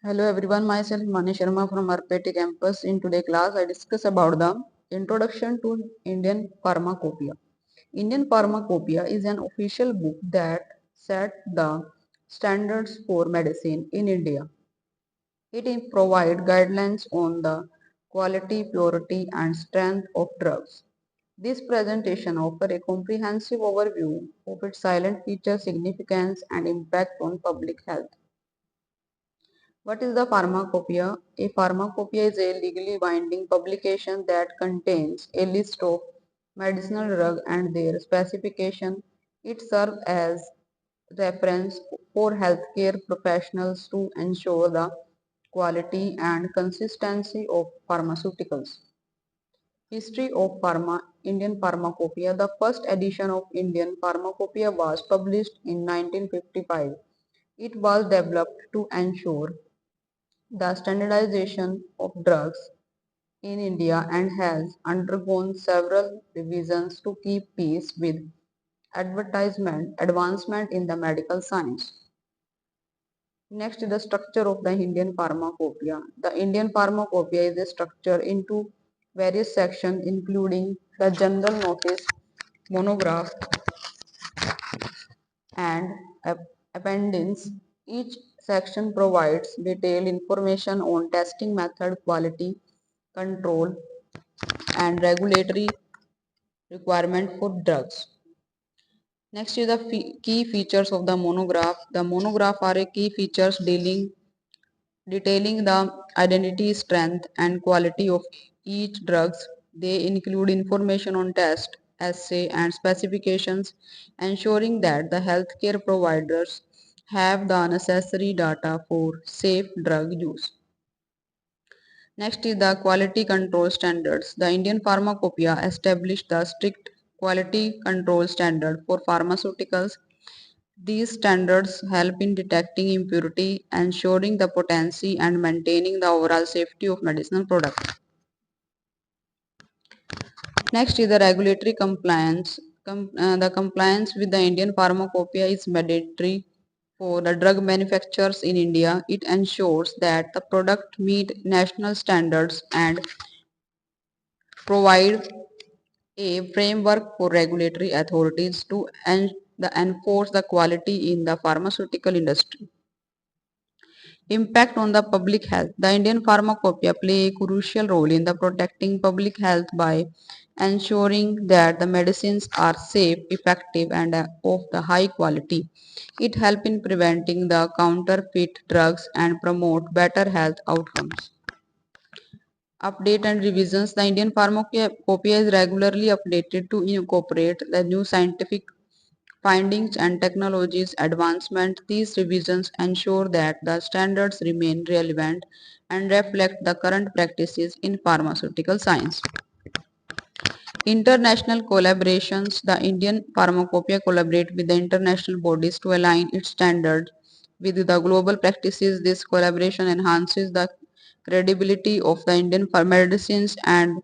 Hello everyone, myself Mani Sharma from RPT campus. In today's class, I discuss about the introduction to Indian Pharmacopoeia. Indian Pharmacopoeia is an official book that set the standards for medicine in India. It provides guidelines on the quality, purity, and strength of drugs. This presentation offers a comprehensive overview of its silent features, significance, and impact on public health. What is the pharmacopoeia? A pharmacopoeia is a legally binding publication that contains a list of medicinal drugs and their specification. It serves as reference for healthcare professionals to ensure the quality and consistency of pharmaceuticals. History of Indian Pharmacopoeia. The first edition of Indian Pharmacopoeia was published in 1955. It was developed to ensure the standardization of drugs in India and has undergone several revisions to keep pace with advancement in the medical science. Next is the structure of the Indian Pharmacopoeia. The Indian Pharmacopoeia is a structure into various sections including the general notice, monograph and appendix. Each section provides detailed information on testing method, quality control, and regulatory requirement for drugs. Next is the key features of the monograph. The monograph are a key features detailing the identity, strength, and quality of each drugs. They include information on test, assay, and specifications, ensuring that the healthcare providers have the necessary data for safe drug use. Next is the quality control standards. The Indian Pharmacopoeia established the strict quality control standard for pharmaceuticals. These standards help in detecting impurity, ensuring the potency, and maintaining the overall safety of medicinal products. Next is the regulatory compliance. The compliance with the Indian Pharmacopoeia is mandatory for the drug manufacturers in India. It ensures that the product meet national standards and provide a framework for regulatory authorities to enforce the quality in the pharmaceutical industry. Impact on the public health. The Indian Pharmacopoeia play a crucial role in the protecting public health by ensuring that the medicines are safe, effective, and of the high quality. It helps in preventing the counterfeit drugs and promote better health outcomes. Update and revisions. The Indian Pharmacopoeia is regularly updated to incorporate the new scientific findings and technologies advancement. These revisions ensure that the standards remain relevant and reflect the current practices in pharmaceutical science. International collaborations. The Indian Pharmacopoeia collaborate with the international bodies to align its standards with the global practices. This collaboration enhances the credibility of the Indian medicines and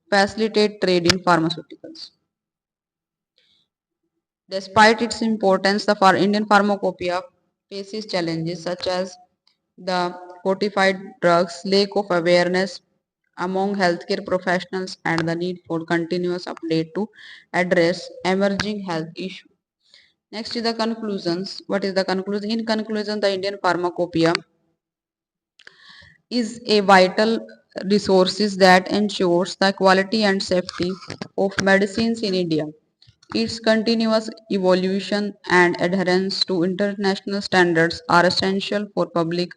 facilitate trade in pharmaceuticals. Despite its importance, the Indian Pharmacopoeia faces challenges such as the codified drugs, lack of awareness among healthcare professionals, and the need for continuous update to address emerging health issues. Next is the conclusions. What is the conclusion? In conclusion, the Indian Pharmacopoeia is a vital resources that ensures the quality and safety of medicines in India. Its continuous evolution and adherence to international standards are essential for public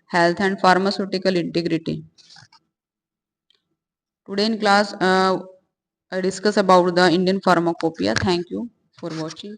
health and pharmaceutical integrity. Today in class, I discuss about the Indian Pharmacopoeia. Thank you for watching.